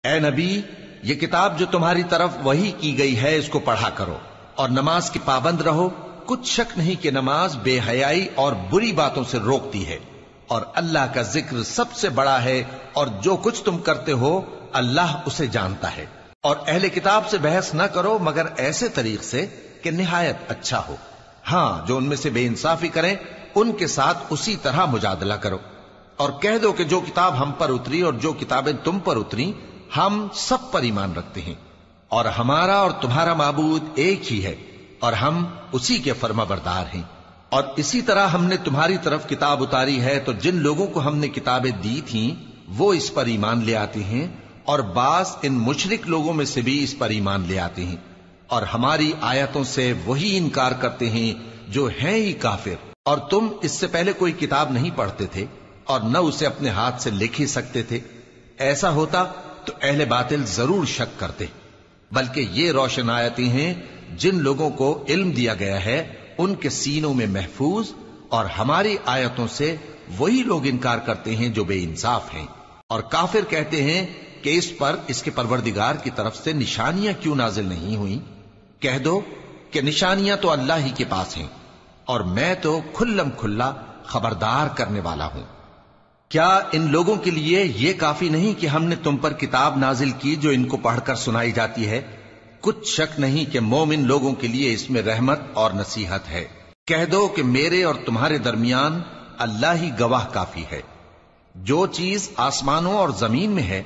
اے نبی، یہ کتاب جو تمہاری طرف وحی کی گئی ہے اس کو پڑھا کرو اور نماز کی پابند رہو۔ کچھ شک نہیں کہ نماز بے حیائی اور بری باتوں سے روکتی ہے، اور اللہ کا ذکر سب سے بڑا ہے، اور جو کچھ تم کرتے ہو اللہ اسے جانتا ہے۔ اور اہل کتاب سے بحث نہ کرو مگر ایسے طریق سے کہ نہایت اچھا ہو۔ ہاں، جو ان میں سے بے انصافی کریں ان کے ساتھ اسی طرح مجادلہ کرو، اور کہہ دو کہ جو کتاب ہم پر اتری اور جو کتابیں تم پر اتری ہم سب پر ایمان رکھتے ہیں، اور ہمارا اور تمہارا معبود ایک ہی ہے، اور ہم اسی کے فرما بردار ہیں۔ اور اسی طرح ہم نے تمہاری طرف کتاب اتاری ہے تو جن لوگوں کو ہم نے کتابیں دی تھیں وہ اس پر ایمان لے آتے ہیں، اور بعض ان مشرک لوگوں میں سے بھی اس پر ایمان لے آتے ہیں، اور ہماری آیتوں سے وہی انکار کرتے ہیں جو ہیں ہی کافر۔ اور تم اس سے پہلے کوئی کتاب نہیں پڑھتے تھے اور نہ اسے اپنے ہاتھ سے لکھ ہی سکتے تھے۔ ایسا ہوتا تو اہل باطل ضرور شک کرتے، بلکہ یہ روشن آیتیں ہیں جن لوگوں کو علم دیا گیا ہے ان کے سینوں میں محفوظ، اور ہماری آیتوں سے وہی لوگ انکار کرتے ہیں جو بے انصاف ہیں۔ اور کافر کہتے ہیں کہ اس پر اس کے پروردگار کی طرف سے نشانیاں کیوں نازل نہیں ہوئیں؟ کہہ دو کہ نشانیاں تو اللہ ہی کے پاس ہیں، اور میں تو کھلم کھلا خبردار کرنے والا ہوں۔ کیا ان لوگوں کے لیے یہ کافی نہیں کہ ہم نے تم پر کتاب نازل کی جو ان کو پڑھ کر سنائی جاتی ہے؟ کچھ شک نہیں کہ مومن لوگوں کے لیے اس میں رحمت اور نصیحت ہے۔ کہہ دو کہ میرے اور تمہارے درمیان اللہ ہی گواہ کافی ہے۔ جو چیز آسمانوں اور زمین میں ہے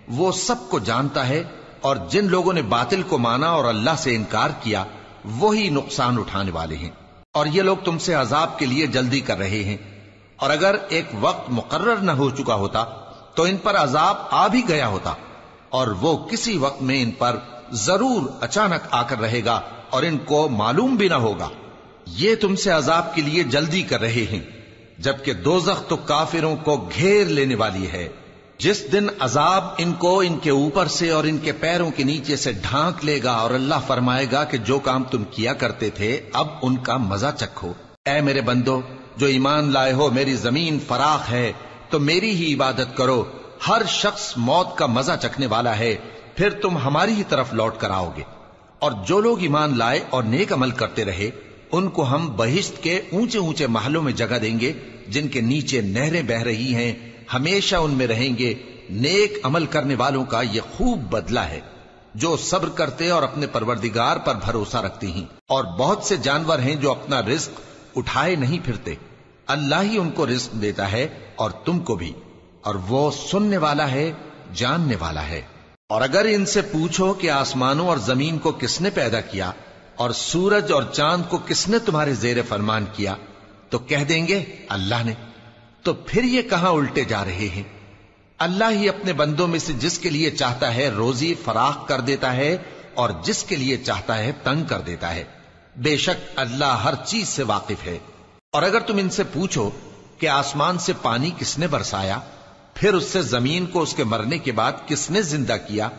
وہ سب کو جانتا ہے، اور جن لوگوں نے باطل کو مانا اور اللہ سے انکار کیا وہی نقصان اٹھانے والے ہیں۔ اور یہ لوگ تم سے عذاب کے لیے جلدی کر رہے ہیں، اور اگر ایک وقت مقرر نہ ہو چکا ہوتا تو ان پر عذاب آ بھی گیا ہوتا، اور وہ کسی وقت میں ان پر ضرور اچانک آ کر رہے گا اور ان کو معلوم بھی نہ ہوگا۔ یہ تم سے عذاب کے لیے جلدی کر رہے ہیں، جبکہ دوزخ تو کافروں کو گھیر لینے والی ہے۔ جس دن عذاب ان کو ان کے اوپر سے اور ان کے پیروں کے نیچے سے ڈھانک لے گا، اور اللہ فرمائے گا کہ جو کام تم کیا کرتے تھے اب ان کا مزہ چکھو۔ اے میرے بندو جو ایمان لائے ہو، میری زمین فراخ ہے تو میری ہی عبادت کرو۔ ہر شخص موت کا مزہ چکھنے والا ہے، پھر تم ہماری ہی طرف لوٹ کر آؤ گے۔ اور جو لوگ ایمان لائے اور نیک عمل کرتے رہے ان کو ہم بہشت کے اونچے اونچے محلوں میں جگہ دیں گے جن کے نیچے نہریں بہ رہی ہیں، ہمیشہ ان میں رہیں گے۔ نیک عمل کرنے والوں کا یہ خوب بدلہ ہے جو صبر کرتے اور اپنے پروردگار پر بھروسہ رکھتے ہیں۔ اور بہت سے جانور ہیں جو اپنا رزق اٹھائے نہیں پھرتے، اللہ ہی ان کو رزق دیتا ہے اور تم کو بھی، اور وہ سننے والا ہے، جاننے والا ہے۔ اور اگر ان سے پوچھو کہ آسمانوں اور زمین کو کس نے پیدا کیا اور سورج اور چاند کو کس نے تمہارے زیر فرمان کیا تو کہہ دیں گے اللہ نے۔ تو پھر یہ کہاں الٹے جا رہے ہیں؟ اللہ ہی اپنے بندوں میں سے جس کے لیے چاہتا ہے روزی فراخ کر دیتا ہے اور جس کے لیے چاہتا ہے تنگ کر دیتا ہے۔ بے شک اللہ ہر چیز سے واقف ہے۔ اور اگر تم ان سے پوچھو کہ آسمان سے پانی کس نے برسایا، پھر اس سے زمین کو اس کے مرنے کے بعد کس نے زندہ کیا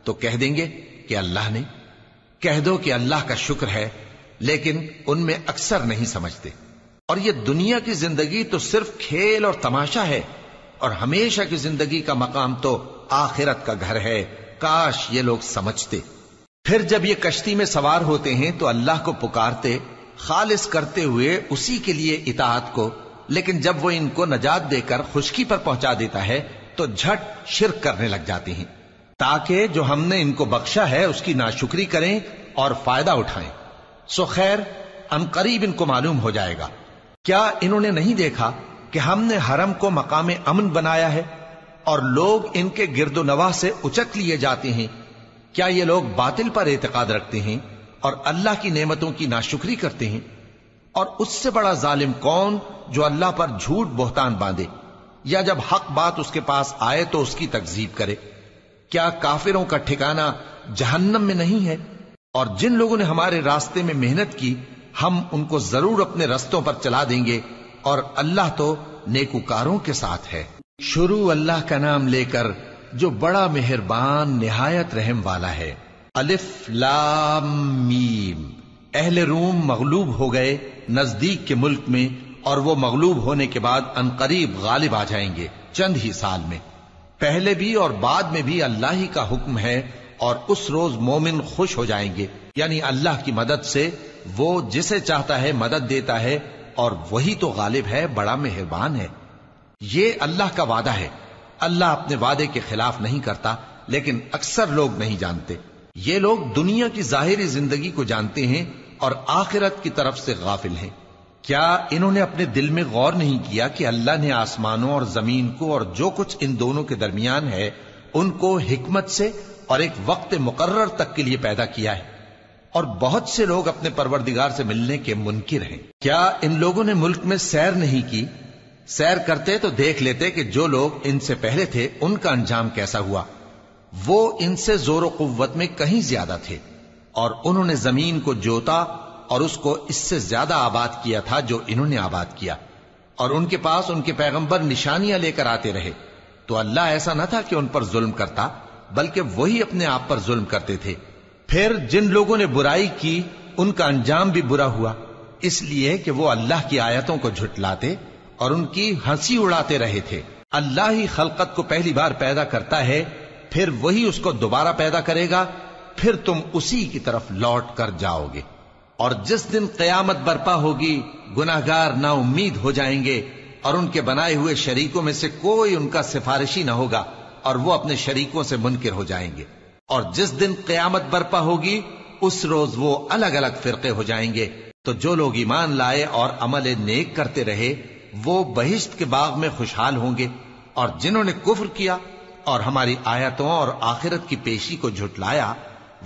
تو کہہ دیں گے کہ اللہ نے۔ کہہ دو کہ اللہ کا شکر ہے، لیکن ان میں اکثر نہیں سمجھتے۔ اور یہ دنیا کی زندگی تو صرف کھیل اور تماشا ہے، اور ہمیشہ کی زندگی کا مقام تو آخرت کا گھر ہے۔ کاش یہ لوگ سمجھتے۔ پھر جب یہ کشتی میں سوار ہوتے ہیں تو اللہ کو پکارتے خالص کرتے ہوئے اسی کے لیے اطاعت کو، لیکن جب وہ ان کو نجات دے کر خشکی پر پہنچا دیتا ہے تو جھٹ شرک کرنے لگ جاتے ہیں، تاکہ جو ہم نے ان کو بخشا ہے اس کی ناشکری کریں اور فائدہ اٹھائیں۔ سو خیر عنقریب ان کو معلوم ہو جائے گا۔ کیا انہوں نے نہیں دیکھا کہ ہم نے حرم کو مقام امن بنایا ہے اور لوگ ان کے گرد و نواح سے اچک لیے جاتے ہیں؟ کیا یہ لوگ باطل پر اعتقاد رکھتے ہیں اور اللہ کی نعمتوں کی ناشکری کرتے ہیں؟ اور اس سے بڑا ظالم کون جو اللہ پر جھوٹ بہتان باندھے، یا جب حق بات اس کے پاس آئے تو اس کی تکذیب کرے؟ کیا کافروں کا ٹھکانہ جہنم میں نہیں ہے؟ اور جن لوگوں نے ہمارے راستے میں محنت کی ہم ان کو ضرور اپنے رستوں پر چلا دیں گے، اور اللہ تو نیکوکاروں کے ساتھ ہے۔ شروع اللہ کا نام لے کر جو بڑا مہربان نہایت رحم والا ہے۔ الف لام میم۔ اہل روم مغلوب ہو گئے نزدیک کے ملک میں، اور وہ مغلوب ہونے کے بعد عنقریب غالب آ جائیں گے چند ہی سال میں۔ پہلے بھی اور بعد میں بھی اللہ ہی کا حکم ہے، اور اس روز مومن خوش ہو جائیں گے، یعنی اللہ کی مدد سے وہ جسے چاہتا ہے مدد دیتا ہے، اور وہی تو غالب ہے، بڑا مہربان ہے۔ یہ اللہ کا وعدہ ہے، اللہ اپنے وعدے کے خلاف نہیں کرتا، لیکن اکثر لوگ نہیں جانتے۔ یہ لوگ دنیا کی ظاہری زندگی کو جانتے ہیں اور آخرت کی طرف سے غافل ہیں۔ کیا انہوں نے اپنے دل میں غور نہیں کیا کہ اللہ نے آسمانوں اور زمین کو اور جو کچھ ان دونوں کے درمیان ہے ان کو حکمت سے اور ایک وقت مقرر تک کے لیے پیدا کیا ہے؟ اور بہت سے لوگ اپنے پروردگار سے ملنے کے منکر ہیں۔ کیا ان لوگوں نے ملک میں سیر نہیں کی؟ سیر کرتے تو دیکھ لیتے کہ جو لوگ ان سے پہلے تھے ان کا انجام کیسا ہوا۔ وہ ان سے زور و قوت میں کہیں زیادہ تھے، اور انہوں نے زمین کو جوتا اور اس کو اس سے زیادہ آباد کیا تھا جو انہوں نے آباد کیا، اور ان کے پاس ان کے پیغمبر نشانیاں لے کر آتے رہے، تو اللہ ایسا نہ تھا کہ ان پر ظلم کرتا، بلکہ وہی اپنے آپ پر ظلم کرتے تھے۔ پھر جن لوگوں نے برائی کی ان کا انجام بھی برا ہوا، اس لیے کہ وہ اللہ کی آیتوں کو جھٹلاتے اور ان کی ہنسی اڑاتے رہے تھے۔ اللہ ہی خلقت کو پہلی بار پیدا کرتا ہے، پھر وہی اس کو دوبارہ پیدا کرے گا، پھر تم اسی کی طرف لوٹ کر جاؤ گے۔ اور جس دن قیامت برپا ہوگی گناہگار نا امید ہو جائیں گے، اور ان کے بنائے ہوئے شریکوں میں سے کوئی ان کا سفارشی نہ ہوگا، اور وہ اپنے شریکوں سے منکر ہو جائیں گے۔ اور جس دن قیامت برپا ہوگی اس روز وہ الگ الگ فرقے ہو جائیں گے، تو جو لوگ ایمان لائے اور عمل نیک کرتے رہے وہ بہشت کے باغ میں خوشحال ہوں گے، اور جنہوں نے کفر کیا اور ہماری آیتوں اور آخرت کی پیشی کو جھٹلایا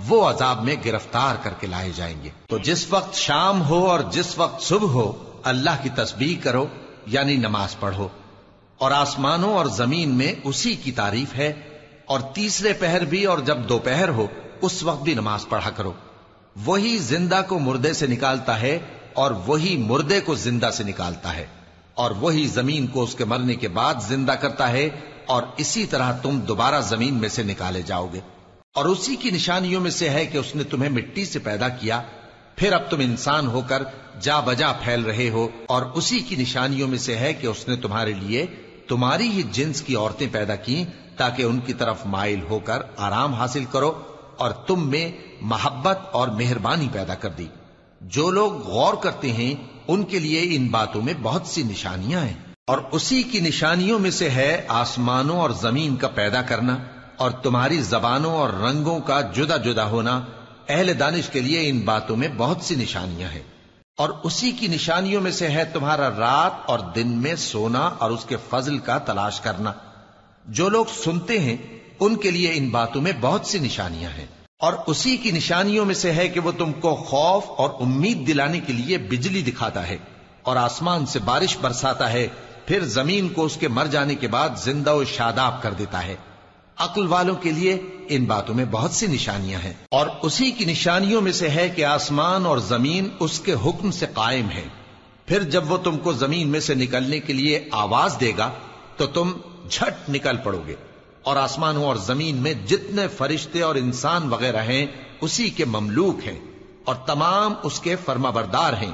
وہ عذاب میں گرفتار کر کے لائے جائیں گے۔ تو جس وقت شام ہو اور جس وقت صبح ہو اللہ کی تسبیح کرو، یعنی نماز پڑھو، اور آسمانوں اور زمین میں اسی کی تعریف ہے، اور تیسرے پہر بھی اور جب دوپہر ہو اس وقت بھی نماز پڑھا کرو۔ وہی زندہ کو مردے سے نکالتا ہے اور وہی مردے کو زندہ سے نکالتا ہے، اور وہی زمین کو اس کے مرنے کے بعد زندہ کرتا ہے، اور اسی طرح تم دوبارہ زمین میں سے نکالے جاؤ گے۔ اور اسی کی نشانیوں میں سے ہے کہ اس نے تمہیں مٹی سے پیدا کیا، پھر اب تم انسان ہو کر جا بجا پھیل رہے ہو، اور اسی کی نشانیوں میں سے ہے کہ اس نے تمہارے لیے تمہاری ہی جنس کی عورتیں پیدا کی تاکہ ان کی طرف مائل ہو کر آرام حاصل کرو، اور تم میں محبت اور مہربانی پیدا کر دی۔ جو لوگ غور کرتے ہیں ان کے لیے ان باتوں میں بہت سی نشانیاں ہیں۔ اور اسی کی نشانیوں میں سے ہے آسمانوں اور زمین کا پیدا کرنا، اور تمہاری زبانوں اور رنگوں کا جدا جدا ہونا۔ اہل دانش کے لیے ان باتوں میں بہت سی نشانیاں ہیں۔ اور اسی کی نشانیوں میں سے ہے تمہارا رات اور دن میں سونا اور اس کے فضل کا تلاش کرنا۔ جو لوگ سنتے ہیں ان کے لیے ان باتوں میں بہت سی نشانیاں ہیں۔ اور اسی کی نشانیوں میں سے ہے کہ وہ تم کو خوف اور امید دلانے کے لیے بجلی دکھاتا ہے، اور آسمان سے بارش برساتا ہے، پھر زمین کو اس کے مر جانے کے بعد زندہ و شاداب کر دیتا ہے۔ عقل والوں کے لیے ان باتوں میں بہت سی نشانیاں ہیں۔ اور اسی کی نشانیوں میں سے ہے کہ آسمان اور زمین اس کے حکم سے قائم ہیں، پھر جب وہ تم کو زمین میں سے نکلنے کے لیے آواز دے گا تو تم جھٹ نکل پڑو گے۔ اور آسمانوں اور زمین میں جتنے فرشتے اور انسان وغیرہ ہیں اسی کے مملوک ہیں، اور تمام اس کے فرما بردار ہیں۔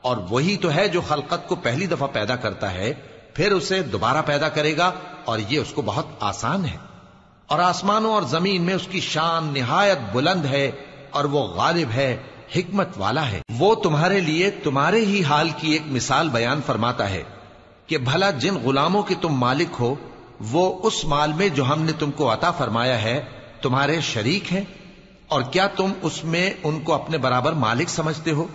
اور وہی تو ہے جو خلقت کو پہلی دفعہ پیدا کرتا ہے، پھر اسے دوبارہ پیدا کرے گا، اور یہ اس کو بہت آسان ہے۔ اور آسمانوں اور زمین میں اس کی شان نہایت بلند ہے، اور وہ غالب ہے، حکمت والا ہے۔ وہ تمہارے لیے تمہارے ہی حال کی ایک مثال بیان فرماتا ہے کہ بھلا جن غلاموں کے تم مالک ہو وہ اس مال میں جو ہم نے تم کو عطا فرمایا ہے تمہارے شریک ہیں، اور کیا تم اس میں ان کو اپنے برابر مالک سمجھتے ہو؟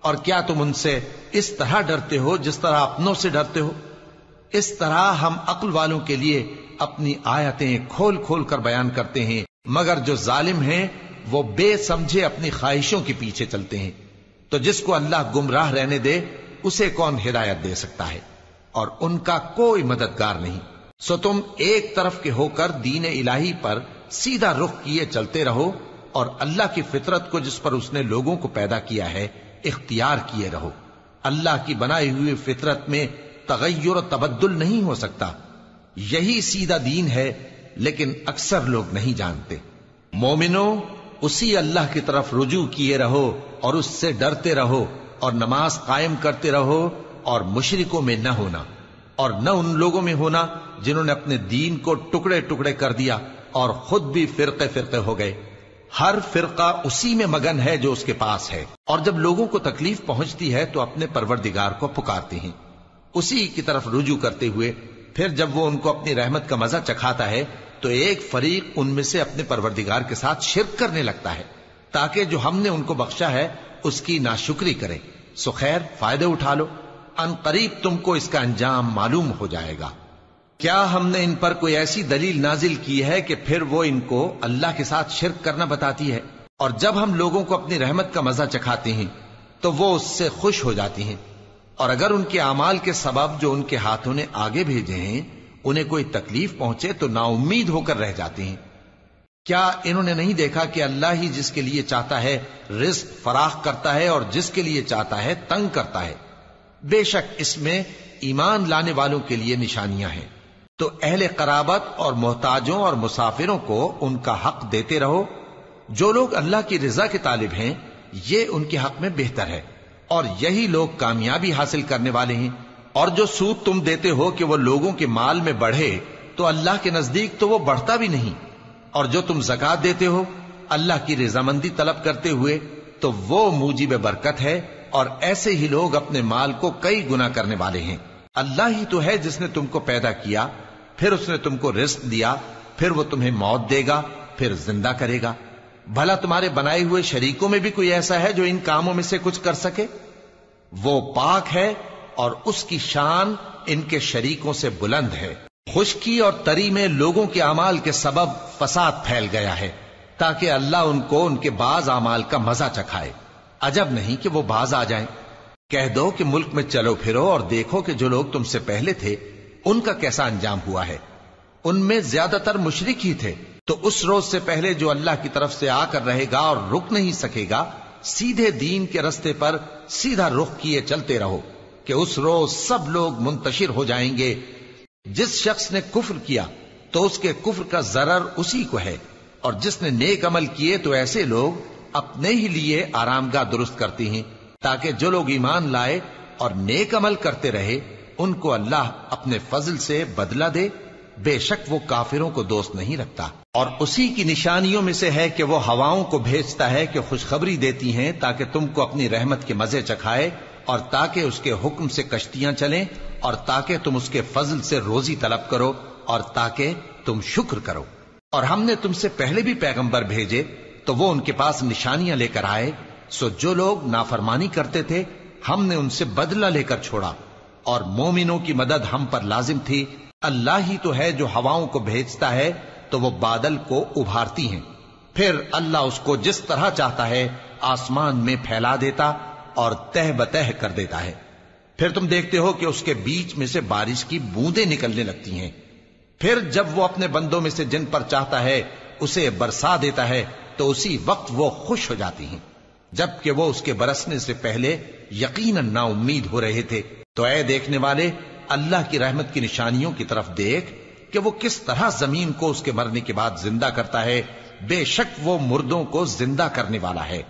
اور کیا تم ان سے اس طرح ڈرتے ہو جس طرح اپنوں سے ڈرتے ہو؟ اس طرح ہم عقل والوں کے لیے اپنی آیتیں کھول کھول کر بیان کرتے ہیں، مگر جو ظالم ہیں وہ بے سمجھے اپنی خواہشوں کے پیچھے چلتے ہیں۔ تو جس کو اللہ گمراہ رہنے دے اسے کون ہدایت دے سکتا ہے، اور ان کا کوئی مددگار نہیں۔ سو تم ایک طرف کے ہو کر دین الہی پر سیدھا رخ کیے چلتے رہو، اور اللہ کی فطرت کو جس پر اس نے لوگوں کو پیدا کیا ہے اختیار کیے رہو۔ اللہ کی بنائی ہوئی فطرت میں تغیر و تبدل نہیں ہو سکتا۔ یہی سیدھا دین ہے، لیکن اکثر لوگ نہیں جانتے۔ مومنو، اسی اللہ کی طرف رجوع کیے رہو اور اس سے ڈرتے رہو، اور نماز قائم کرتے رہو، اور مشرکوں میں نہ ہونا۔ اور نہ ان لوگوں میں ہونا جنہوں نے اپنے دین کو ٹکڑے ٹکڑے کر دیا اور خود بھی فرقے فرقے ہو گئے. ہر فرقہ اسی میں مگن ہے جو اس کے پاس ہے، اور جب لوگوں کو تکلیف پہنچتی ہے تو اپنے پروردگار کو پکارتے ہیں اسی کی طرف رجوع کرتے ہوئے. پھر جب وہ ان کو اپنی رحمت کا مزہ چکھاتا ہے تو ایک فریق ان میں سے اپنے پروردگار کے ساتھ شرک کرنے لگتا ہے تاکہ جو ہم نے ان کو بخشا ہے اس کی ناشکری کریں. سو خیر، فائدے اٹھا لو، ان قریب تم کو اس کا انجام معلوم ہو جائے گا. کیا ہم نے ان پر کوئی ایسی دلیل نازل کی ہے کہ پھر وہ ان کو اللہ کے ساتھ شرک کرنا بتاتی ہے؟ اور جب ہم لوگوں کو اپنی رحمت کا مزہ چکھاتے ہیں تو وہ اس سے خوش ہو جاتی ہیں، اور اگر ان کے اعمال کے سبب جو ان کے ہاتھوں نے آگے بھیجے ہیں انہیں کوئی تکلیف پہنچے تو نا امید ہو کر رہ جاتے ہیں. کیا انہوں نے نہیں دیکھا کہ اللہ ہی جس کے لیے چاہتا ہے رزق فراخ کرتا ہے اور جس کے لیے چاہتا ہے تنگ کرتا ہے؟ بے شک اس میں ایمان لانے والوں کے لیے نشانیاں ہیں. تو اہل قرابت اور محتاجوں اور مسافروں کو ان کا حق دیتے رہو. جو لوگ اللہ کی رضا کے طالب ہیں یہ ان کے حق میں بہتر ہے، اور یہی لوگ کامیابی حاصل کرنے والے ہیں. اور جو سود تم دیتے ہو کہ وہ لوگوں کے مال میں بڑھے تو اللہ کے نزدیک تو وہ بڑھتا بھی نہیں. اور جو تم زکات دیتے ہو اللہ کی رضامندی طلب کرتے ہوئے تو وہ موجب برکت ہے، اور ایسے ہی لوگ اپنے مال کو کئی گنا کرنے والے ہیں. اللہ ہی تو ہے جس نے تم کو پیدا کیا، پھر اس نے تم کو رزق دیا، پھر وہ تمہیں موت دے گا، پھر زندہ کرے گا. بھلا تمہارے بنائے ہوئے شریکوں میں بھی کوئی ایسا ہے جو ان کاموں میں سے کچھ کر سکے؟ وہ پاک ہے اور اس کی شان ان کے شریکوں سے بلند ہے. خشکی اور تری میں لوگوں کے اعمال کے سبب فساد پھیل گیا ہے تاکہ اللہ ان کو ان کے بعض اعمال کا مزہ چکھائے. عجب نہیں کہ وہ باز آ جائیں. کہہ دو کہ ملک میں چلو پھرو اور دیکھو کہ جو لوگ تم سے پہلے تھے ان کا کیسا انجام ہوا ہے. ان میں زیادہ تر مشرک ہی تھے. تو اس روز سے پہلے جو اللہ کی طرف سے آ کر رہے گا اور رک نہیں سکے گا، سیدھے دین کے رستے پر سیدھا رخ کیے چلتے رہو کہ اس روز سب لوگ منتشر ہو جائیں گے. جس شخص نے کفر کیا تو اس کے کفر کا ضرر اسی کو ہے، اور جس نے نیک عمل کیے تو ایسے لوگ اپنے ہی لیے آرامگاہ درست کرتے ہیں تاکہ جو لوگ ایمان لائے اور نیک عمل کرتے رہے ان کو اللہ اپنے فضل سے بدلہ دے. بے شک وہ کافروں کو دوست نہیں رکھتا. اور اسی کی نشانیوں میں سے ہے کہ وہ ہواؤں کو بھیجتا ہے کہ خوشخبری دیتی ہیں تاکہ تم کو اپنی رحمت کے مزے چکھائے، اور تاکہ اس کے حکم سے کشتیاں چلیں، اور تاکہ تم اس کے فضل سے روزی طلب کرو، اور تاکہ تم شکر کرو. اور ہم نے تم سے پہلے بھی پیغمبر بھیجے تو وہ ان کے پاس نشانیاں لے کر آئے. سو جو لوگ نافرمانی کرتے تھے ہم نے ان سے بدلہ لے کر چھوڑا، اور مومنوں کی مدد ہم پر لازم تھی. اللہ ہی تو ہے جو ہواؤں کو بھیجتا ہے تو وہ بادل کو ابھارتی ہیں، پھر اللہ اس کو جس طرح چاہتا ہے آسمان میں پھیلا دیتا اور تہ بتہ کر دیتا ہے. پھر تم دیکھتے ہو کہ اس کے بیچ میں سے بارش کی بوندیں نکلنے لگتی ہیں. پھر جب وہ اپنے بندوں میں سے جن پر چاہتا ہے اسے برسا دیتا ہے تو اسی وقت وہ خوش ہو جاتی ہیں، جبکہ وہ اس کے برسنے سے پہلے یقیناً نا امید ہو رہے تھے. تو اے دیکھنے والے، اللہ کی رحمت کی نشانیوں کی طرف دیکھ کہ وہ کس طرح زمین کو اس کے مرنے کے بعد زندہ کرتا ہے. بے شک وہ مردوں کو زندہ کرنے والا ہے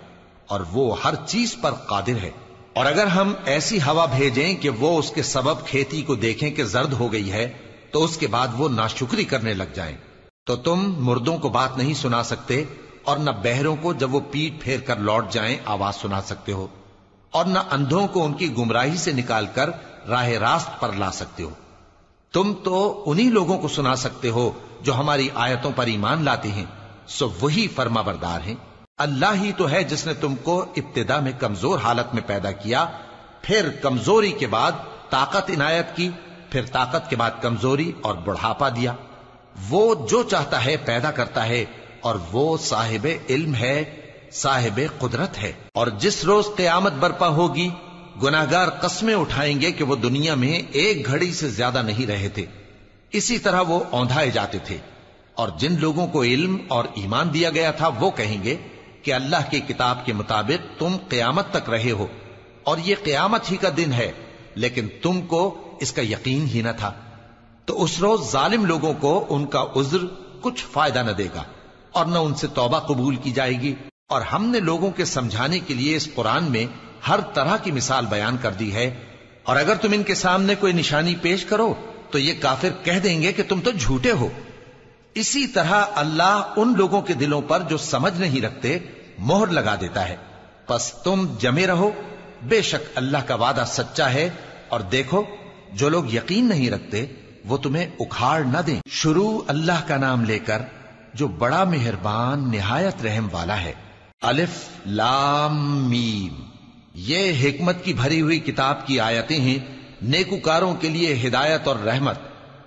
اور وہ ہر چیز پر قادر ہے. اور اگر ہم ایسی ہوا بھیجیں کہ وہ اس کے سبب کھیتی کو دیکھیں کہ زرد ہو گئی ہے تو اس کے بعد وہ ناشکری کرنے لگ جائیں، تو تم مردوں کو بات نہیں سنا سکتے، اور نہ بہروں کو جب وہ پیٹ پھیر کر لوٹ جائیں آواز سنا سکتے ہو، اور نہ اندھوں کو ان کی گمراہی سے نکال کر راہ راست پر لا سکتے ہو. تم تو انہی لوگوں کو سنا سکتے ہو جو ہماری آیتوں پر ایمان لاتے ہیں، سو وہی فرما بردار ہیں. اللہ ہی تو ہے جس نے تم کو ابتدا میں کمزور حالت میں پیدا کیا، پھر کمزوری کے بعد طاقت عنایت کی، پھر طاقت کے بعد کمزوری اور بڑھاپا دیا. وہ جو چاہتا ہے پیدا کرتا ہے، اور وہ صاحب علم ہے، صاحب قدرت ہے. اور جس روز قیامت برپا ہوگی گناہگار قسمیں اٹھائیں گے کہ وہ دنیا میں ایک گھڑی سے زیادہ نہیں رہے تھے، اسی طرح وہ اوندھائے جاتے تھے. اور جن لوگوں کو علم اور ایمان دیا گیا تھا وہ کہیں گے کہ اللہ کی کتاب کے مطابق تم قیامت تک رہے ہو، اور یہ قیامت ہی کا دن ہے، لیکن تم کو اس کا یقین ہی نہ تھا. تو اس روز ظالم لوگوں کو ان کا عذر کچھ فائدہ نہ دے گا، اور نہ ان سے توبہ قبول کی جائے گی. اور ہم نے لوگوں کے سمجھانے کے لیے اس قرآن میں ہر طرح کی مثال بیان کر دی ہے، اور اگر تم ان کے سامنے کوئی نشانی پیش کرو تو یہ کافر کہہ دیں گے کہ تم تو جھوٹے ہو۔ اسی طرح اللہ ان لوگوں کے دلوں پر جو سمجھ نہیں رکھتے مہر لگا دیتا ہے۔ پس تم جمے رہو، بے شک اللہ کا وعدہ سچا ہے، اور دیکھو جو لوگ یقین نہیں رکھتے وہ تمہیں اکھاڑ نہ دیں۔ شروع اللہ کا نام لے کر جو بڑا مہربان نہایت رحم والا ہے۔ الف لام میم، یہ حکمت کی بھری ہوئی کتاب کی آیتیں ہیں، نیکوکاروں کے لیے ہدایت اور رحمت،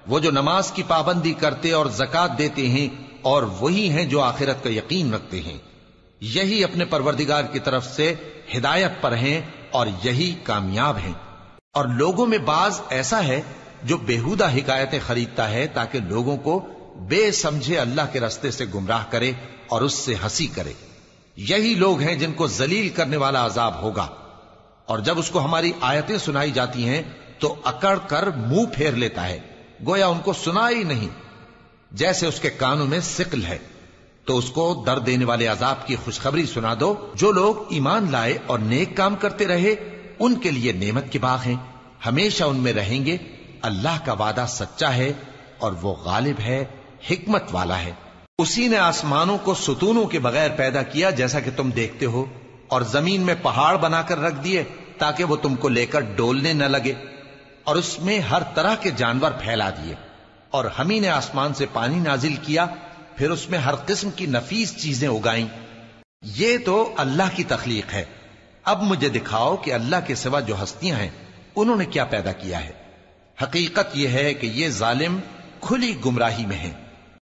وہ جو نماز کی پابندی کرتے اور زکات دیتے ہیں، اور وہی ہیں جو آخرت کا یقین رکھتے ہیں، یہی اپنے پروردگار کی طرف سے ہدایت پر ہیں اور یہی کامیاب ہیں۔ اور لوگوں میں بعض ایسا ہے جو بیہودہ حکایتیں خریدتا ہے تاکہ لوگوں کو بے سمجھے اللہ کے رستے سے گمراہ کرے اور اس سے ہنسی کرے، یہی لوگ ہیں جن کو ذلیل کرنے والا عذاب ہوگا۔ اور جب اس کو ہماری آیتیں سنائی جاتی ہیں تو اکڑ کر منہ پھیر لیتا ہے، گویا ان کو سنا ہی نہیں، جیسے اس کے کانوں میں ثقل ہے۔ تو اس کو درد دینے والے عذاب کی خوشخبری سنا دو۔ جو لوگ ایمان لائے اور نیک کام کرتے رہے ان کے لیے نعمت کے باغ ہیں، ہمیشہ ان میں رہیں گے۔ اللہ کا وعدہ سچا ہے اور وہ غالب ہے، حکمت والا ہے۔ اسی نے آسمانوں کو ستونوں کے بغیر پیدا کیا جیسا کہ تم دیکھتے ہو، اور زمین میں پہاڑ بنا کر رکھ دیے تاکہ وہ تم کو لے کر ڈولنے نہ لگے، اور اس میں ہر طرح کے جانور پھیلا دیے۔ اور ہم ہی نے آسمان سے پانی نازل کیا، پھر اس میں ہر قسم کی نفیس چیزیں اگائیں۔ یہ تو اللہ کی تخلیق ہے۔ اب مجھے دکھاؤ کہ اللہ کے سوا جو ہستیاں ہیں انہوں نے کیا پیدا کیا ہے۔ حقیقت یہ ہے کہ یہ ظالم کھلی گمراہی میں ہیں۔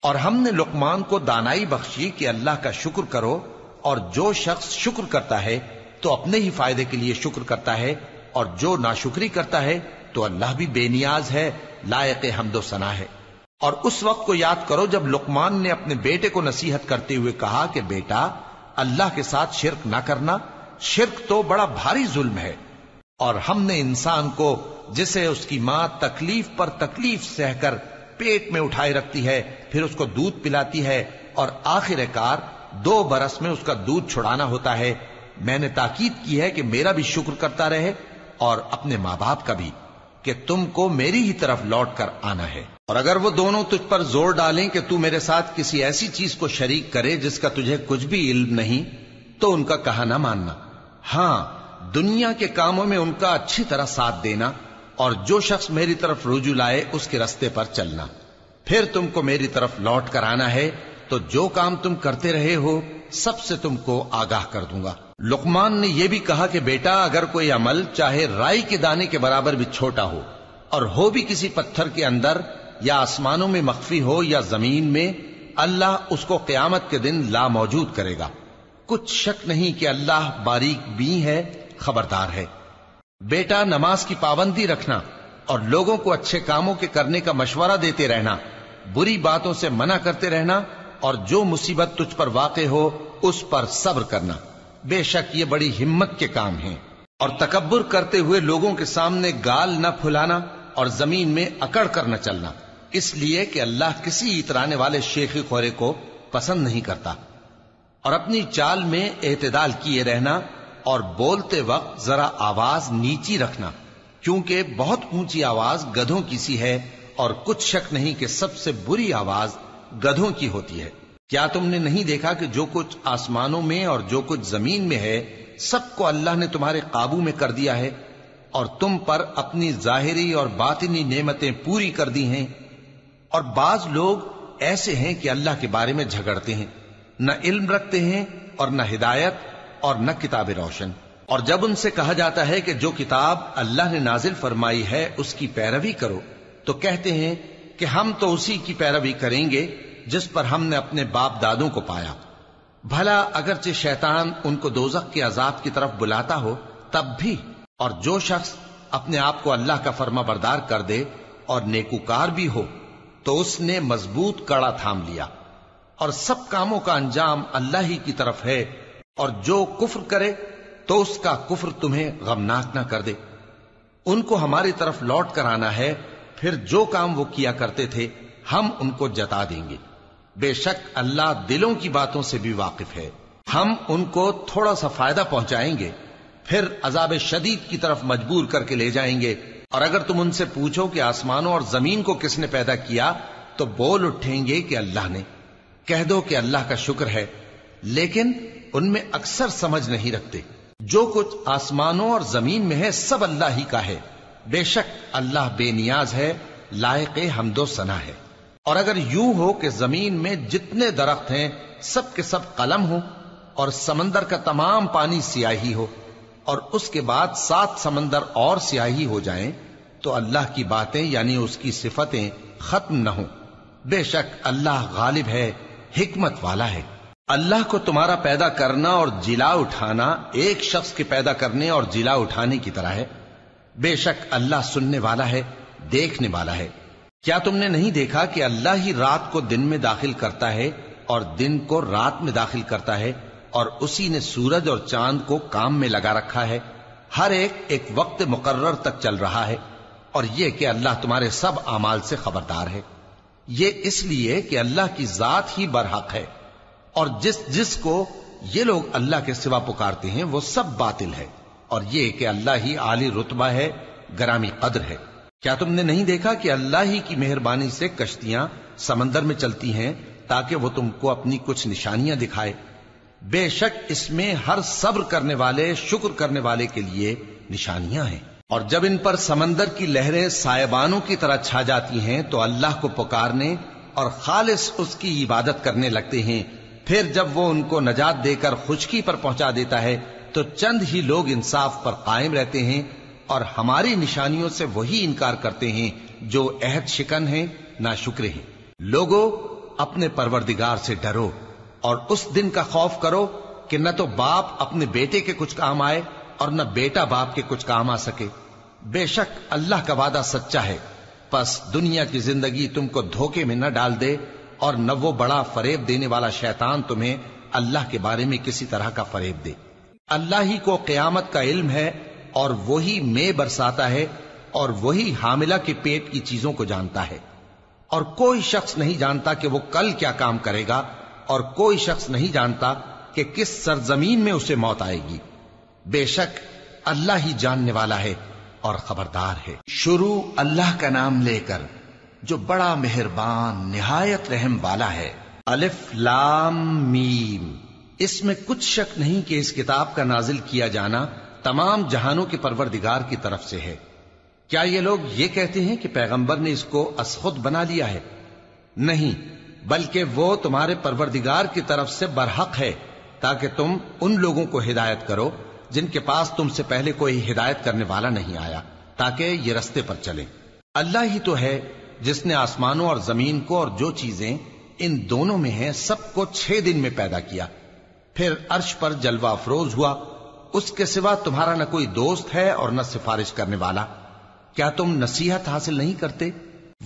اور ہم نے لقمان کو دانائی بخشی کہ اللہ کا شکر کرو، اور جو شخص شکر کرتا ہے تو اپنے ہی فائدے کے لیے شکر کرتا ہے، اور جو ناشکری کرتا ہے تو اللہ بھی بے نیاز ہے، لائق حمد و ثنا ہے۔ اور اس وقت کو یاد کرو جب لقمان نے اپنے بیٹے کو نصیحت کرتے ہوئے کہا کہ بیٹا، اللہ کے ساتھ شرک نہ کرنا، شرک تو بڑا بھاری ظلم ہے۔ اور ہم نے انسان کو جسے اس کی ماں تکلیف پر تکلیف سہ کر پیٹ میں اٹھائے رکھتی ہے، پھر اس کو دودھ پلاتی ہے، اور آخر کار 2 برس میں اس کا دودھ چھڑانا ہوتا ہے، میں نے تاکید کی ہے کہ میرا بھی شکر کرتا رہے اور اپنے ماں باپ کا بھی، کہ تم کو میری ہی طرف لوٹ کر آنا ہے۔ اور اگر وہ دونوں تجھ پر زور ڈالیں کہ تو میرے ساتھ کسی ایسی چیز کو شریک کرے جس کا تجھے کچھ بھی علم نہیں، تو ان کا کہا نہ ماننا۔ ہاں، دنیا کے کاموں میں ان کا اچھی طرح ساتھ دینا، اور جو شخص میری طرف رجوع لائے اس کے رستے پر چلنا۔ پھر تم کو میری طرف لوٹ کر آنا ہے تو جو کام تم کرتے رہے ہو سب سے تم کو آگاہ کر دوں گا۔ لقمان نے یہ بھی کہا کہ بیٹا، اگر کوئی عمل چاہے رائی کے دانے کے برابر بھی چھوٹا ہو، اور ہو بھی کسی پتھر کے اندر یا آسمانوں میں مخفی ہو یا زمین میں، اللہ اس کو قیامت کے دن لا موجود کرے گا۔ کچھ شک نہیں کہ اللہ باریک بین ہے، خبردار ہے۔ بیٹا، نماز کی پابندی رکھنا اور لوگوں کو اچھے کاموں کے کرنے کا مشورہ دیتے رہنا، بری باتوں سے منع کرتے رہنا، اور جو مصیبت تجھ پر واقع ہو اس پر صبر کرنا، بے شک یہ بڑی ہمت کے کام ہیں۔ اور تکبر کرتے ہوئے لوگوں کے سامنے گال نہ پھلانا اور زمین میں اکڑ کر نہ چلنا، اس لیے کہ اللہ کسی اترانے والے شیخی خورے کو پسند نہیں کرتا۔ اور اپنی چال میں اعتدال کیے رہنا، اور بولتے وقت ذرا آواز نیچی رکھنا، کیونکہ بہت اونچی آواز گدھوں کی سی ہے، اور کچھ شک نہیں کہ سب سے بری آواز گدھوں کی ہوتی ہے۔ کیا تم نے نہیں دیکھا کہ جو کچھ آسمانوں میں اور جو کچھ زمین میں ہے سب کو اللہ نے تمہارے قابو میں کر دیا ہے، اور تم پر اپنی ظاہری اور باطنی نعمتیں پوری کر دی ہیں۔ اور بعض لوگ ایسے ہیں کہ اللہ کے بارے میں جھگڑتے ہیں، نہ علم رکھتے ہیں اور نہ ہدایت اور نہ کتاب روشن۔ اور جب ان سے کہا جاتا ہے کہ جو کتاب اللہ نے نازل فرمائی ہے اس کی پیروی کرو، تو کہتے ہیں کہ ہم تو اسی کی پیروی کریں گے جس پر ہم نے اپنے باپ دادوں کو پایا۔ بھلا اگرچہ شیطان ان کو دوزخ کے عذاب کی طرف بلاتا ہو تب بھی۔ اور جو شخص اپنے آپ کو اللہ کا فرما بردار کر دے اور نیکوکار بھی ہو تو اس نے مضبوط کڑا تھام لیا، اور سب کاموں کا انجام اللہ ہی کی طرف ہے۔ اور جو کفر کرے تو اس کا کفر تمہیں غمناک نہ کر دے۔ ان کو ہماری طرف لوٹ کر آنا ہے، پھر جو کام وہ کیا کرتے تھے ہم ان کو جتا دیں گے۔ بے شک اللہ دلوں کی باتوں سے بھی واقف ہے۔ ہم ان کو تھوڑا سا فائدہ پہنچائیں گے، پھر عذاب شدید کی طرف مجبور کر کے لے جائیں گے۔ اور اگر تم ان سے پوچھو کہ آسمانوں اور زمین کو کس نے پیدا کیا تو بول اٹھیں گے کہ اللہ نے۔ کہہ دو کہ اللہ کا شکر ہے، لیکن ان میں اکثر سمجھ نہیں رکھتے۔ جو کچھ آسمانوں اور زمین میں ہے سب اللہ ہی کا ہے، بے شک اللہ بے نیاز ہے، لائق حمد و ثنا ہے۔ اور اگر یوں ہو کہ زمین میں جتنے درخت ہیں سب کے سب قلم ہو اور سمندر کا تمام پانی سیاہی ہو اور اس کے بعد 7 سمندر اور سیاہی ہو جائیں تو اللہ کی باتیں یعنی اس کی صفتیں ختم نہ ہوں۔ بے شک اللہ غالب ہے، حکمت والا ہے۔ اللہ کو تمہارا پیدا کرنا اور جلا اٹھانا ایک شخص کے پیدا کرنے اور جلا اٹھانے کی طرح ہے۔ بے شک اللہ سننے والا ہے، دیکھنے والا ہے۔ کیا تم نے نہیں دیکھا کہ اللہ ہی رات کو دن میں داخل کرتا ہے اور دن کو رات میں داخل کرتا ہے، اور اسی نے سورج اور چاند کو کام میں لگا رکھا ہے، ہر ایک وقت مقرر تک چل رہا ہے، اور یہ کہ اللہ تمہارے سب اعمال سے خبردار ہے۔ یہ اس لیے کہ اللہ کی ذات ہی برحق ہے، اور جس کو یہ لوگ اللہ کے سوا پکارتے ہیں وہ سب باطل ہے، اور یہ کہ اللہ ہی عالی رتبہ ہے، گرامی قدر ہے۔ کیا تم نے نہیں دیکھا کہ اللہ ہی کی مہربانی سے کشتیاں سمندر میں چلتی ہیں تاکہ وہ تم کو اپنی کچھ نشانیاں دکھائے؟ بے شک اس میں ہر صبر کرنے والے، شکر کرنے والے کے لیے نشانیاں ہیں۔ اور جب ان پر سمندر کی لہریں سائبانوں کی طرح چھا جاتی ہیں تو اللہ کو پکارنے اور خالص اس کی عبادت کرنے لگتے ہیں، پھر جب وہ ان کو نجات دے کر خشکی پر پہنچا دیتا ہے تو چند ہی لوگ انصاف پر قائم رہتے ہیں، اور ہماری نشانیوں سے وہی انکار کرتے ہیں جو عہد شکن ہیں، ناشکرے ہیں۔ لوگو اپنے پروردگار سے ڈرو اور اس دن کا خوف کرو کہ نہ تو باپ اپنے بیٹے کے کچھ کام آئے اور نہ بیٹا باپ کے کچھ کام آ سکے۔ بے شک اللہ کا وعدہ سچا ہے، پس دنیا کی زندگی تم کو دھوکے میں نہ ڈال دے، اور نہ وہ بڑا فریب دینے والا شیطان تمہیں اللہ کے بارے میں کسی طرح کا فریب دے۔ اللہ ہی کو قیامت کا علم ہے، اور وہی میں برساتا ہے، اور وہی حاملہ کے پیٹ کی چیزوں کو جانتا ہے، اور کوئی شخص نہیں جانتا کہ وہ کل کیا کام کرے گا، اور کوئی شخص نہیں جانتا کہ کس سرزمین میں اسے موت آئے گی۔ بے شک اللہ ہی جاننے والا ہے اور خبردار ہے۔ شروع اللہ کا نام لے کر جو بڑا مہربان نہایت رحم والا ہے۔ الف لام میم۔ اس میں کچھ شک نہیں کہ اس کتاب کا نازل کیا جانا تمام جہانوں کے پروردگار کی طرف سے ہے۔ کیا یہ لوگ یہ کہتے ہیں کہ پیغمبر نے اس کو از خود بنا لیا ہے؟ نہیں، بلکہ وہ تمہارے پروردگار کی طرف سے برحق ہے، تاکہ تم ان لوگوں کو ہدایت کرو جن کے پاس تم سے پہلے کوئی ہدایت کرنے والا نہیں آیا، تاکہ یہ رستے پر چلیں۔ اللہ ہی تو ہے جس نے آسمانوں اور زمین کو اور جو چیزیں ان دونوں میں ہیں سب کو 6 دن میں پیدا کیا، پھر عرش پر جلوہ افروز ہوا۔ اس کے سوا تمہارا نہ کوئی دوست ہے اور نہ سفارش کرنے والا۔ کیا تم نصیحت حاصل نہیں کرتے؟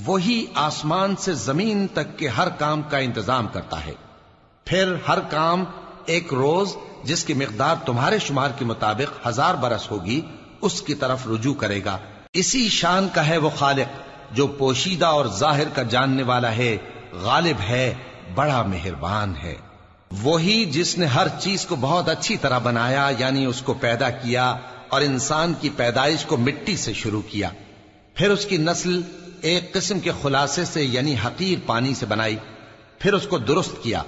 وہی آسمان سے زمین تک کے ہر کام کا انتظام کرتا ہے، پھر ہر کام ایک روز جس کی مقدار تمہارے شمار کے مطابق 1000 برس ہوگی اس کی طرف رجوع کرے گا۔ اسی شان کا ہے وہ خالق جو پوشیدہ اور ظاہر کا جاننے والا ہے، غالب ہے، بڑا مہربان ہے۔ وہی جس نے ہر چیز کو بہت اچھی طرح بنایا، یعنی اس کو پیدا کیا، اور انسان کی پیدائش کو مٹی سے شروع کیا، پھر اس کی نسل ایک قسم کے خلاصے سے یعنی حقیر پانی سے بنائی، پھر اس کو درست کیا،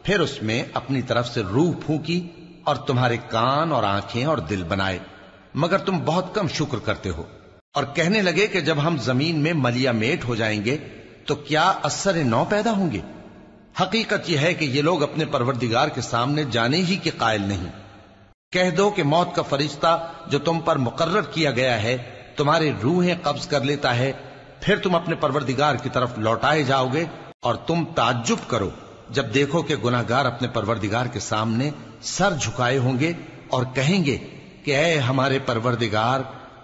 پھر اس میں اپنی طرف سے روح پھونکی، اور تمہارے کان اور آنکھیں اور دل بنائے، مگر تم بہت کم شکر کرتے ہو۔ اور کہنے لگے کہ جب ہم زمین میں ملیا میٹ ہو جائیں گے تو کیا اثر نو پیدا ہوں گے؟ حقیقت یہ ہے کہ یہ لوگ اپنے پروردگار کے سامنے جانے ہی کے قائل نہیں۔ کہہ دو کہ موت کا فرشتہ جو تم پر مقرر کیا گیا ہے تمہاری روحیں قبض کر لیتا ہے، پھر تم اپنے پروردگار کی طرف لوٹائے جاؤ گے، اور تم تعجب کرو جب دیکھو کہ گناہگار اپنے پروردگار کے سامنے سر جھکائے ہوں گے اور کہیں گے کہ اے ہمارے پروردگار،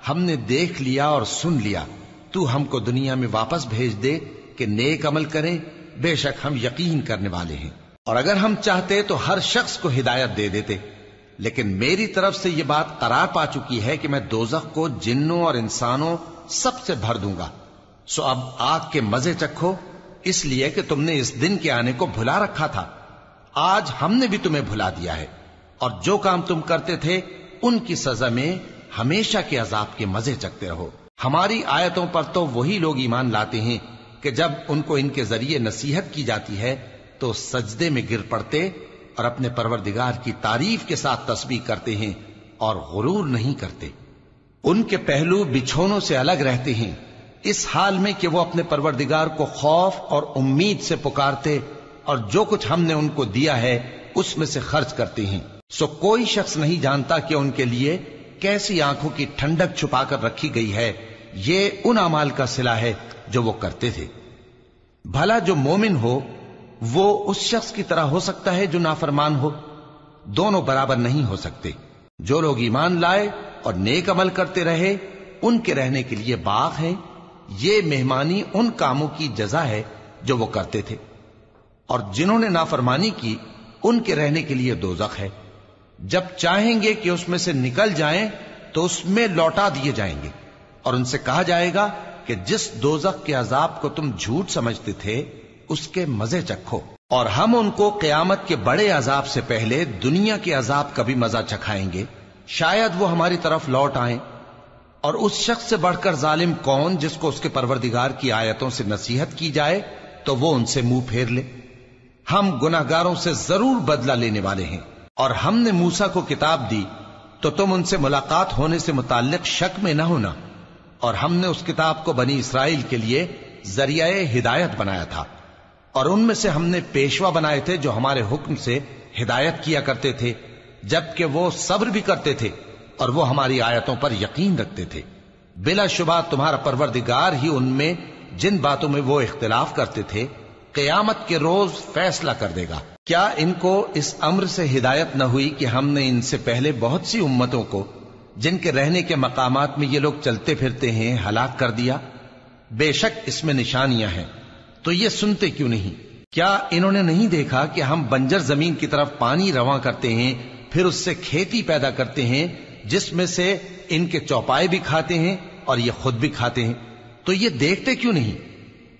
ہم نے دیکھ لیا اور سن لیا، تو ہم کو دنیا میں واپس بھیج دے کہ نیک عمل کریں، بے شک ہم یقین کرنے والے ہیں۔ اور اگر ہم چاہتے تو ہر شخص کو ہدایت دے دیتے، لیکن میری طرف سے یہ بات قرار پا چکی ہے کہ میں دوزخ کو جنوں اور انسانوں سب سے بھر دوں گا، سو اب آگ کے مزے چکھو، اس لیے کہ تم نے اس دن کے آنے کو بھلا رکھا تھا۔ آج ہم نے بھی تمہیں بھلا دیا ہے، اور جو کام تم کرتے تھے ان کی سزا میں ہمیشہ کے عذاب کے مزے چکھتے رہو۔ ہماری آیتوں پر تو وہی لوگ ایمان لاتے ہیں کہ جب ان کو ان کے ذریعے نصیحت کی جاتی ہے تو سجدے میں گر پڑتے اور اپنے پروردگار کی تعریف کے ساتھ تسبیح کرتے ہیں اور غرور نہیں کرتے۔ ان کے پہلو بچھونوں سے الگ رہتے ہیں، اس حال میں کہ وہ اپنے پروردگار کو خوف اور امید سے پکارتے اور جو کچھ ہم نے ان کو دیا ہے اس میں سے خرچ کرتے ہیں۔ سو کوئی شخص نہیں جانتا کہ ان کے لیے کیسی آنکھوں کی ٹھنڈک چھپا کر رکھی گئی ہے، یہ ان اعمال کا صلہ ہے جو وہ کرتے تھے۔ بھلا جو مومن ہو وہ اس شخص کی طرح ہو سکتا ہے جو نافرمان ہو؟ دونوں برابر نہیں ہو سکتے۔ جو لوگ ایمان لائے اور نیک عمل کرتے رہے ان کے رہنے کے لیے باغ ہیں، یہ مہمانی ان کاموں کی جزا ہے جو وہ کرتے تھے، اور جنہوں نے نافرمانی کی ان کے رہنے کے لیے دوزخ ہے، جب چاہیں گے کہ اس میں سے نکل جائیں تو اس میں لوٹا دیے جائیں گے، اور ان سے کہا جائے گا کہ جس دوزخ کے عذاب کو تم جھوٹ سمجھتے تھے اس کے مزے چکھو، اور ہم ان کو قیامت کے بڑے عذاب سے پہلے دنیا کے عذاب کا بھی مزہ چکھائیں گے، شاید وہ ہماری طرف لوٹ آئیں۔ اور اس شخص سے بڑھ کر ظالم کون جس کو اس کے پروردگار کی آیتوں سے نصیحت کی جائے تو وہ ان سے منہ پھیر لے۔ ہم گناہگاروں سے ضرور بدلہ لینے والے ہیں، اور ہم نے موسیٰ کو کتاب دی تو تم ان سے ملاقات ہونے سے متعلق شک میں نہ ہونا، اور ہم نے اس کتاب کو بنی اسرائیل کے لیے ذریعہ ہدایت بنایا تھا، اور ان میں سے ہم نے پیشوا بنائے تھے جو ہمارے حکم سے ہدایت کیا کرتے تھے، جبکہ وہ صبر بھی کرتے تھے اور وہ ہماری آیتوں پر یقین رکھتے تھے۔ بلا شبہ تمہارا پروردگار ہی ان میں جن باتوں میں وہ اختلاف کرتے تھے قیامت کے روز فیصلہ کر دے گا۔ کیا ان کو اس امر سے ہدایت نہ ہوئی کہ ہم نے ان سے پہلے بہت سی امتوں کو جن کے رہنے کے مقامات میں یہ لوگ چلتے پھرتے ہیں ہلاک کر دیا؟ بے شک اس میں نشانیاں ہیں، تو یہ سنتے کیوں نہیں؟ کیا انہوں نے نہیں دیکھا کہ ہم بنجر زمین کی طرف پانی رواں کرتے ہیں، پھر اس سے کھیتی پیدا کرتے ہیں جس میں سے ان کے چوپائے بھی کھاتے ہیں اور یہ خود بھی کھاتے ہیں؟ تو یہ دیکھتے کیوں نہیں؟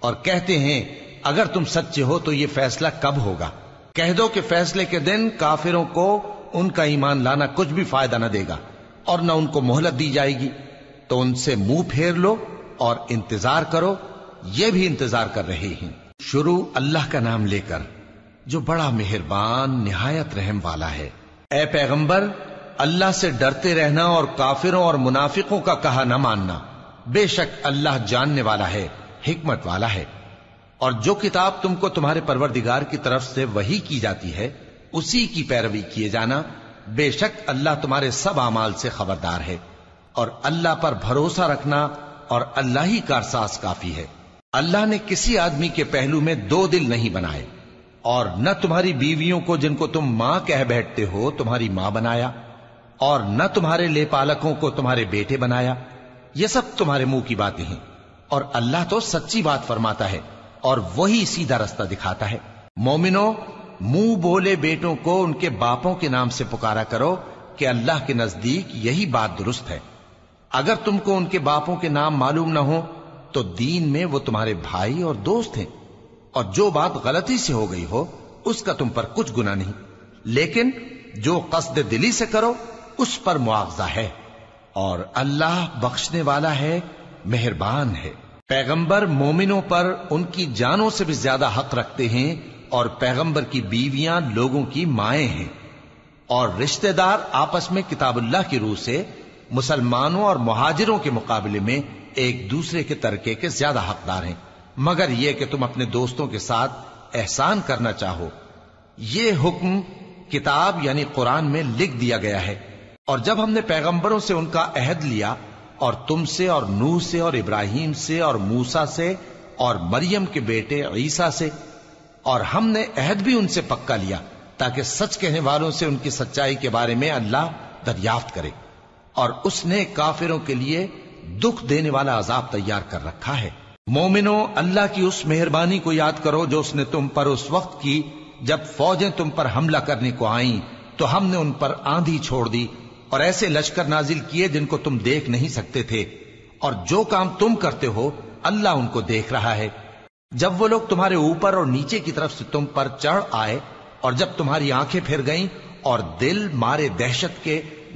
اور کہتے ہیں اگر تم سچے ہو تو یہ فیصلہ کب ہوگا؟ کہہ دو کہ فیصلے کے دن کافروں کو ان کا ایمان لانا کچھ بھی فائدہ نہ دے گا اور نہ ان کو مہلت دی جائے گی، تو ان سے منہ پھیر لو اور انتظار کرو، یہ بھی انتظار کر رہے ہیں۔ شروع اللہ کا نام لے کر جو بڑا مہربان نہایت رحم والا ہے۔ اے پیغمبر، اللہ سے ڈرتے رہنا اور کافروں اور منافقوں کا کہا نہ ماننا، بے شک اللہ جاننے والا ہے، حکمت والا ہے۔ اور جو کتاب تم کو تمہارے پروردگار کی طرف سے وحی کی جاتی ہے اسی کی پیروی کیے جانا، بے شک اللہ تمہارے سب اعمال سے خبردار ہے، اور اللہ پر بھروسہ رکھنا اور اللہ ہی کارساز کافی ہے۔ اللہ نے کسی آدمی کے پہلو میں دو دل نہیں بنائے، اور نہ تمہاری بیویوں کو جن کو تم ماں کہہ بیٹھتے ہو تمہاری ماں بنایا، اور نہ تمہارے لے پالکوں کو تمہارے بیٹے بنایا، یہ سب تمہارے منہ کی باتیں ہیں، اور اللہ تو سچی بات فرماتا ہے اور وہی سیدھا رستہ دکھاتا ہے۔ مومنو، منہ بولے بیٹوں کو ان کے باپوں کے نام سے پکارا کرو کہ اللہ کے نزدیک یہی بات درست ہے۔ اگر تم کو ان کے باپوں کے نام معلوم نہ ہو تو دین میں وہ تمہارے بھائی اور دوست ہیں، اور جو بات غلطی سے ہو گئی ہو اس کا تم پر کچھ گناہ نہیں، لیکن جو قصد دلی سے کرو اس پر مواخذہ ہے، اور اللہ بخشنے والا ہے، مہربان ہے۔ پیغمبر مومنوں پر ان کی جانوں سے بھی زیادہ حق رکھتے ہیں، اور پیغمبر کی بیویاں لوگوں کی مائیں ہیں، اور رشتہ دار آپس میں کتاب اللہ کی روح سے مسلمانوں اور مہاجروں کے مقابلے میں ایک دوسرے کے ترکے کے زیادہ حقدار ہیں، مگر یہ کہ تم اپنے دوستوں کے ساتھ احسان کرنا چاہو۔ یہ حکم کتاب یعنی قرآن میں لکھ دیا گیا ہے، اور جب ہم نے پیغمبروں سے ان کا عہد لیا، اور تم سے اور نوح سے اور ابراہیم سے اور موسیٰ سے اور مریم کے بیٹے عیسیٰ سے، اور ہم نے عہد بھی ان سے پکا لیا تاکہ سچ کہنے والوں سے ان کی سچائی کے بارے میں اللہ دریافت کرے، اور اس نے کافروں کے لیے دکھ دینے والا عذاب تیار کر رکھا ہے۔ مومنو، اللہ کی اس مہربانی کو یاد کرو جو اس نے تم پر اس وقت کی جب فوجیں تم پر حملہ کرنے کو آئیں تو ہم نے ان پر آندھی چھوڑ دی اور ایسے لشکر نازل کیے جن کو تم دیکھ نہیں سکتے تھے، اور جو کام تم کرتے ہو اللہ ان کو دیکھ رہا ہے۔ جب وہ لوگ تمہارے اوپر اور نیچے کی طرف سے تم پر چڑھ آئے، اور جب تمہاری آنکھیں پھر گئیں اور دل مارے دہشت کے